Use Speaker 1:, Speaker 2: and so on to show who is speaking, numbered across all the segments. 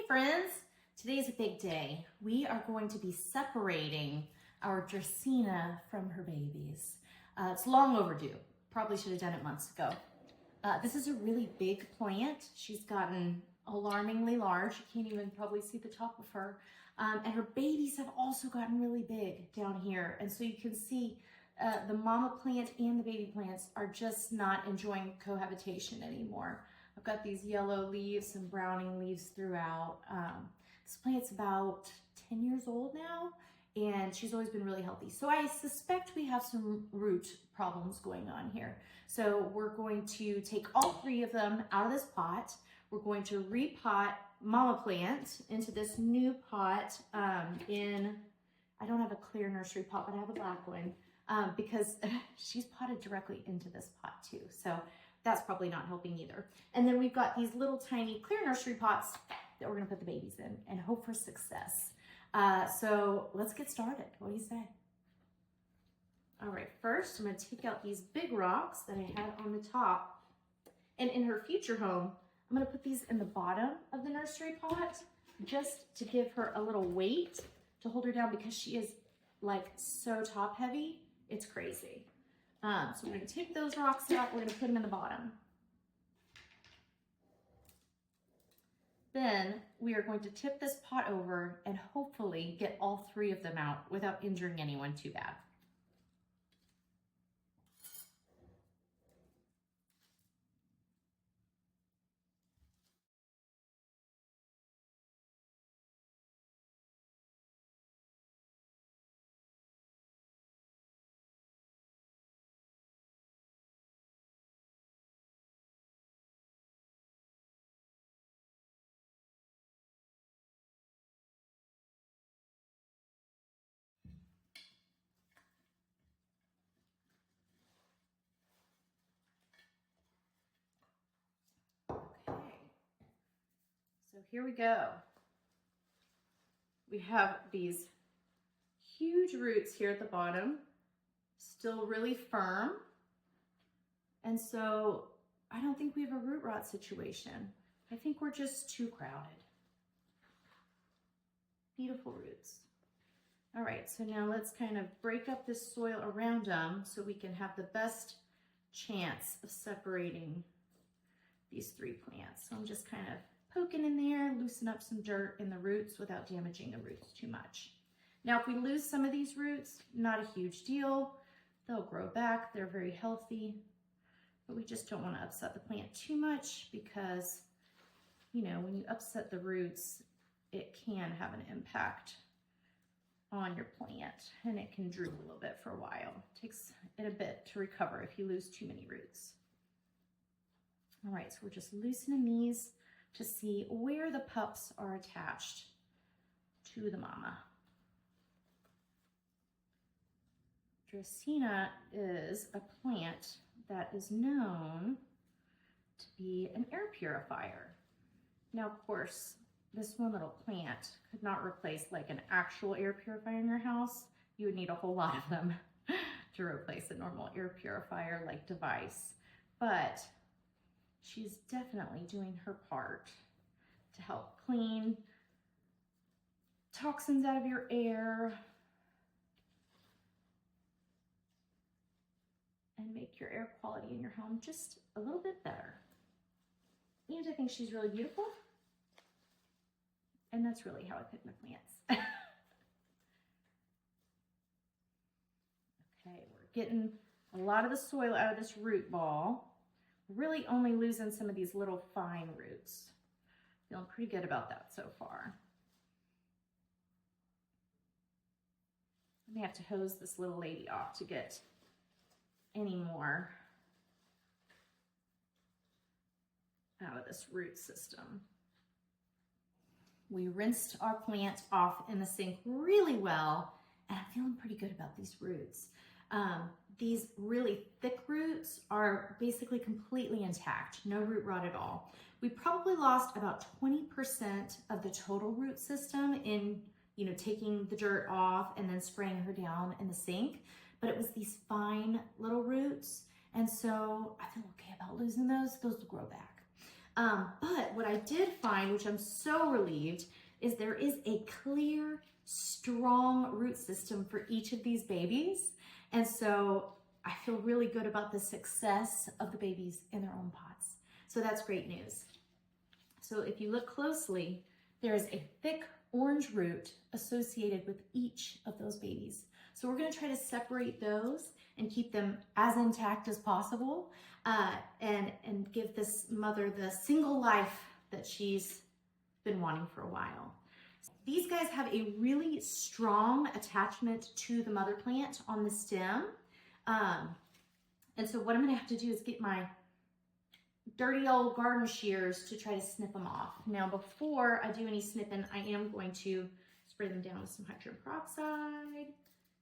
Speaker 1: friends, today's a big day. We are going to be separating our Dracaena from her babies. It's long overdue. Probably should have done it months ago. This is a really big plant. She's gotten alarmingly large. You can't even probably see the top of her. And her babies have also gotten really big down here. And so you can see the mama plant and the baby plants are just not enjoying cohabitation anymore. I've got these yellow leaves and browning leaves throughout. This plant's about 10 years old now, and she's always been really healthy. So I suspect we have some root problems going on here. So we're going to take all three of them out of this pot. We're going to repot mama plant into this new pot I don't have a clear nursery pot, but I have a black one because she's potted directly into this pot too. So that's probably not helping either. And then we've got these little tiny clear nursery pots that we're gonna put the babies in and hope for success. So let's get started. What do you say? All right, first I'm gonna take out these big rocks that I had on the top. And in her future home, I'm gonna put these in the bottom of the nursery pot just to give her a little weight to hold her down because she is like so top heavy, it's crazy. So we're gonna take those rocks out, we're gonna put them in the bottom. Then we are going to tip this pot over and hopefully get all three of them out without injuring anyone too bad. So here we go. We have these huge roots here at the bottom, still really firm. And so I don't think we have a root rot situation. I think we're just too crowded. Beautiful roots. All right, so now let's kind of break up this soil around them so we can have the best chance of separating these three plants. So I'm just kind of poking in there, loosen up some dirt in the roots without damaging the roots too much. Now, if we lose some of these roots, not a huge deal. They'll grow back, they're very healthy, but we just don't want to upset the plant too much because, you know, when you upset the roots, it can have an impact on your plant and it can droop a little bit for a while. It takes it a bit to recover if you lose too many roots. All right, so we're just loosening these to see where the pups are attached to the mama. Dracaena is a plant that is known to be an air purifier. Now, of course, this one little plant could not replace like an actual air purifier in your house. You would need a whole lot of them to replace a normal air purifier like device. But she's definitely doing her part to help clean toxins out of your air and make your air quality in your home just a little bit better. And I think she's really beautiful. And that's really how I pick my plants. Okay, we're getting a lot of the soil out of this root ball. Really only losing some of these little fine roots. Feeling pretty good about that so far. I may have to hose this little lady off to get any more out of this root system. We rinsed our plant off in the sink really well, and I'm feeling pretty good about these roots. These really thick roots are basically completely intact, no root rot at all. We probably lost about 20% of the total root system in, you know, taking the dirt off and then spraying her down in the sink, but it was these fine little roots. And so I feel okay about losing those. Those will grow back. But what I did find, which I'm so relieved, is there is a clear, strong root system for each of these babies. And so I feel really good about the success of the babies in their own pots. So that's great news. So if you look closely, there is a thick orange root associated with each of those babies. So we're going to try to separate those and keep them as intact as possible, and give this mother the single life that she's been wanting for a while. These guys have a really strong attachment to the mother plant on the stem. And so what I'm going to have to do is get my dirty old garden shears to try to snip them off. Now, before I do any snipping, I am going to spray them down with some hydrogen peroxide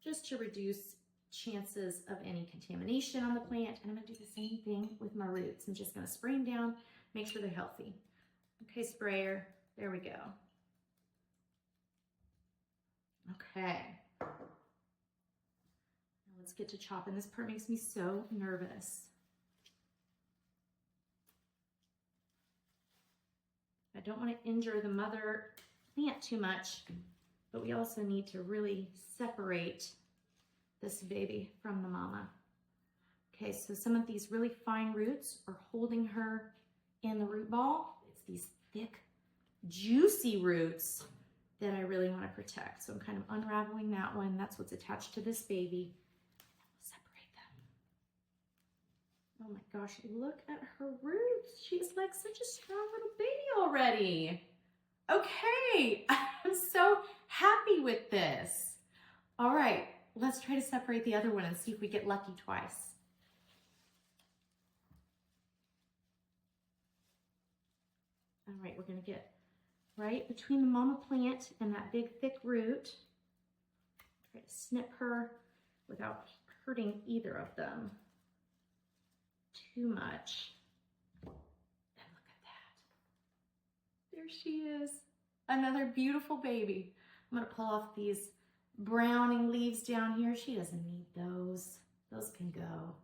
Speaker 1: just to reduce chances of any contamination on the plant. And I'm going to do the same thing with my roots. I'm just going to spray them down, make sure they're healthy. Okay, sprayer, there we go. Okay. Now let's get to chopping. This part makes me so nervous. I don't want to injure the mother plant too much, but we also need to really separate this baby from the mama. Okay, so some of these really fine roots are holding her in the root ball. It's these thick, juicy roots that I really want to protect. So I'm kind of unraveling that one. That's what's attached to this baby. Separate them. Oh my gosh, look at her roots. She's like such a strong little baby already. Okay, I'm so happy with this. All right, let's try to separate the other one and see if we get lucky twice. All right, we're gonna get right between the mama plant and that big thick root. Try to snip her without hurting either of them too much. And look at that. There she is. Another beautiful baby. I'm gonna pull off these browning leaves down here. She doesn't need those. Those can go.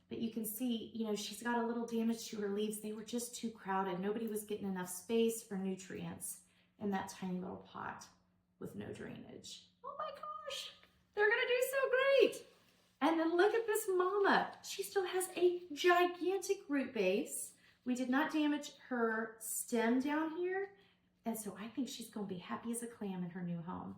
Speaker 1: But you can see, you know, she's got a little damage to her leaves. They were just too crowded. Nobody was getting enough space or nutrients in that tiny little pot with no drainage. Oh my gosh, they're gonna do so great. And then look at this mama. She still has a gigantic root base. We did not damage her stem down here. And so I think she's gonna be happy as a clam in her new home.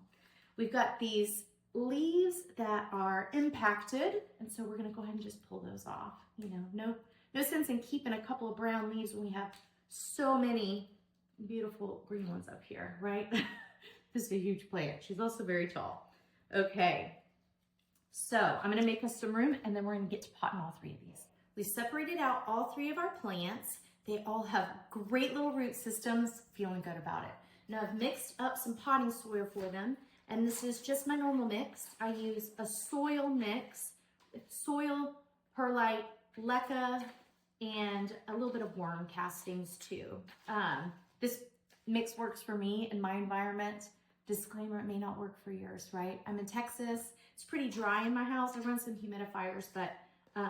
Speaker 1: We've got these leaves that are impacted, and so we're gonna go ahead and just pull those off. You know, no sense in keeping a couple of brown leaves when we have so many beautiful green ones up here, right? This is a huge plant. She's also very tall. Okay, so I'm gonna make us some room, and then we're gonna get to potting all three of these. We separated out all three of our plants. They all have great little root systems, feeling good about it. Now I've mixed up some potting soil for them. And this is just my normal mix. I use a soil mix, soil, perlite, leca, and a little bit of worm castings too. This mix works for me in my environment. Disclaimer, it may not work for yours, right? I'm in Texas. It's pretty dry in my house. I run some humidifiers, but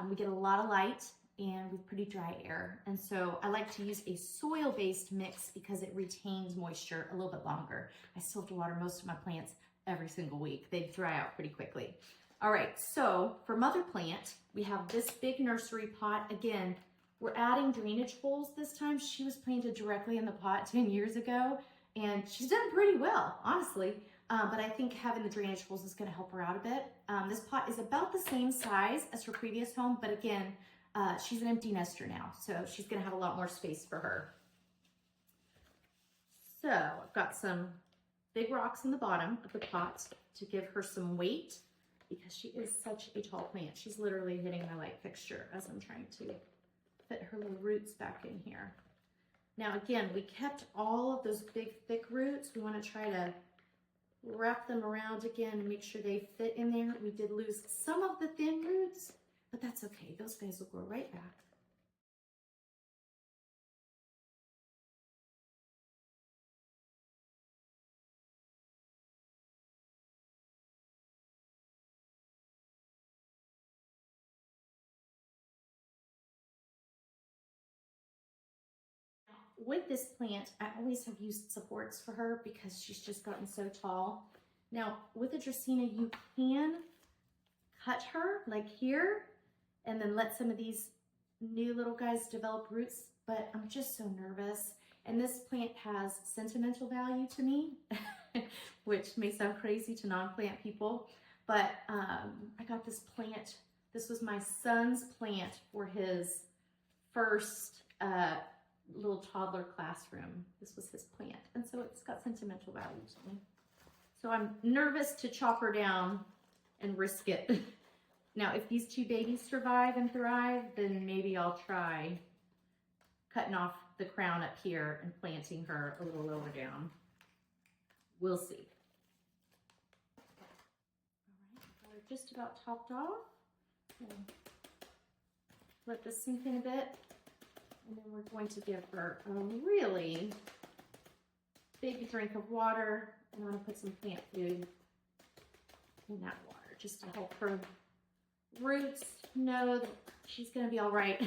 Speaker 1: we get a lot of light and with pretty dry air. And so I like to use a soil-based mix because it retains moisture a little bit longer. I still have to water most of my plants every single week. They dry out pretty quickly. All right, so for mother plant, we have this big nursery pot. Again, we're adding drainage holes this time. She was planted directly in the pot 10 years ago, and she's done pretty well, honestly. But I think having the drainage holes is gonna help her out a bit. This pot is about the same size as her previous home, but again, she's an empty nester now, so she's gonna have a lot more space for her. So I've got some big rocks in the bottom of the pot to give her some weight because she is such a tall plant. She's literally hitting my light fixture as I'm trying to fit her little roots back in here. Now again, we kept all of those big thick roots. We want to try to wrap them around again and make sure they fit in there. We did lose some of the thin roots, but that's okay. Those guys will grow right back. with this plant, I always have used supports for her because she's just gotten so tall. Now, with the Dracaena, you can cut her like here and then let some of these new little guys develop roots, but I'm just so nervous. And this plant has sentimental value to me, which may sound crazy to non-plant people, but I got this plant. This was my son's plant for his first little toddler classroom. This was his plant, and so it's got sentimental value to me. So I'm nervous to chop her down and risk it. Now, if these two babies survive and thrive, then maybe I'll try cutting off the crown up here and planting her a little lower down. We'll see. All right, got her just about topped off. Let this sink in a bit. And then we're going to give her a really big drink of water. And I'm going to put some plant food in that water just to help her roots know that she's going to be all right.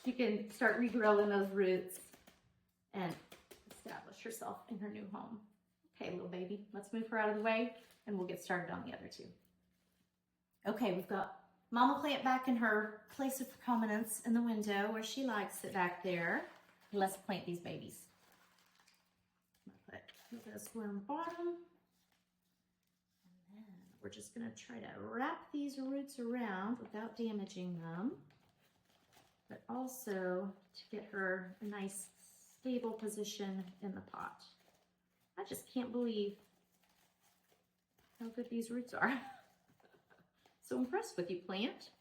Speaker 1: She can start regrowing those roots and establish herself in her new home. Okay, little baby, let's move her out of the way and we'll get started on the other two. Okay, we've got Mama plant back in her place of prominence in the window where she likes it back there. Let's plant these babies. Put this one on the bottom. And then we're just going to try to wrap these roots around without damaging them, but also to get her a nice stable position in the pot. I just can't believe how good these roots are. So impressed with you, plant.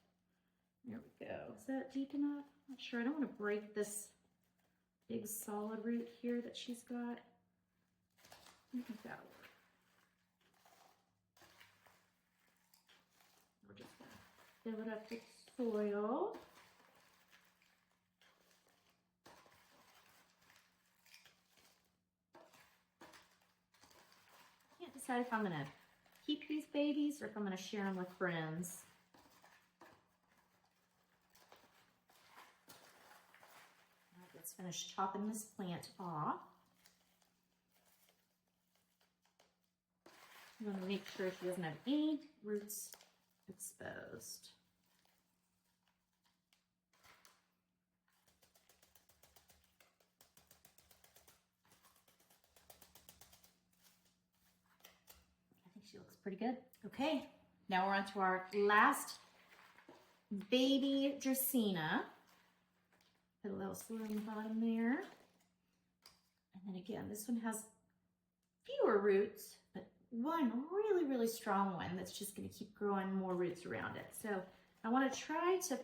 Speaker 1: There we go. Is that deep enough? Not sure. I don't want to break this big solid root here that she's got. I think that'll work. We're just going to fill it up with soil. I can't decide if I'm going to keep these babies or if I'm going to share them with friends. All right, let's finish chopping this plant off. I'm going to make sure she doesn't have any roots exposed. She looks pretty good. Okay, now we're on to our last baby Dracaena. Put a little slur on the bottom there. And then again, this one has fewer roots, but one really, really strong one that's just going to keep growing more roots around it. So I want to try to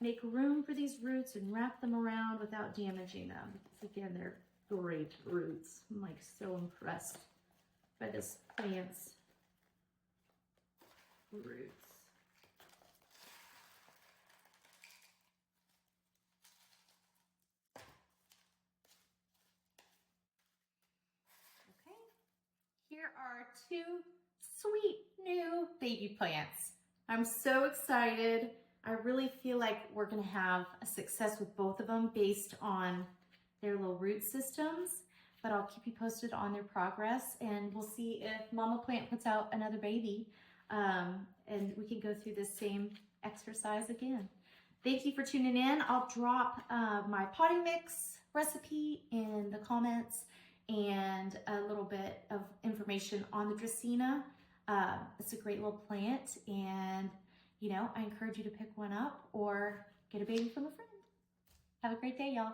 Speaker 1: make room for these roots and wrap them around without damaging them. Because again, they're great roots. I'm like so impressed by this plant's roots. Okay, here are two sweet new baby plants. I'm so excited. I really feel like we're going to have a success with both of them based on their little root systems, but I'll keep you posted on their progress, and we'll see if Mama plant puts out another baby. And we can go through this same exercise again. Thank you for tuning in. I'll drop my potting mix recipe in the comments and a little bit of information on the Dracaena. It's a great little plant, and you know, I encourage you to pick one up or get a baby from a friend. Have a great day, y'all.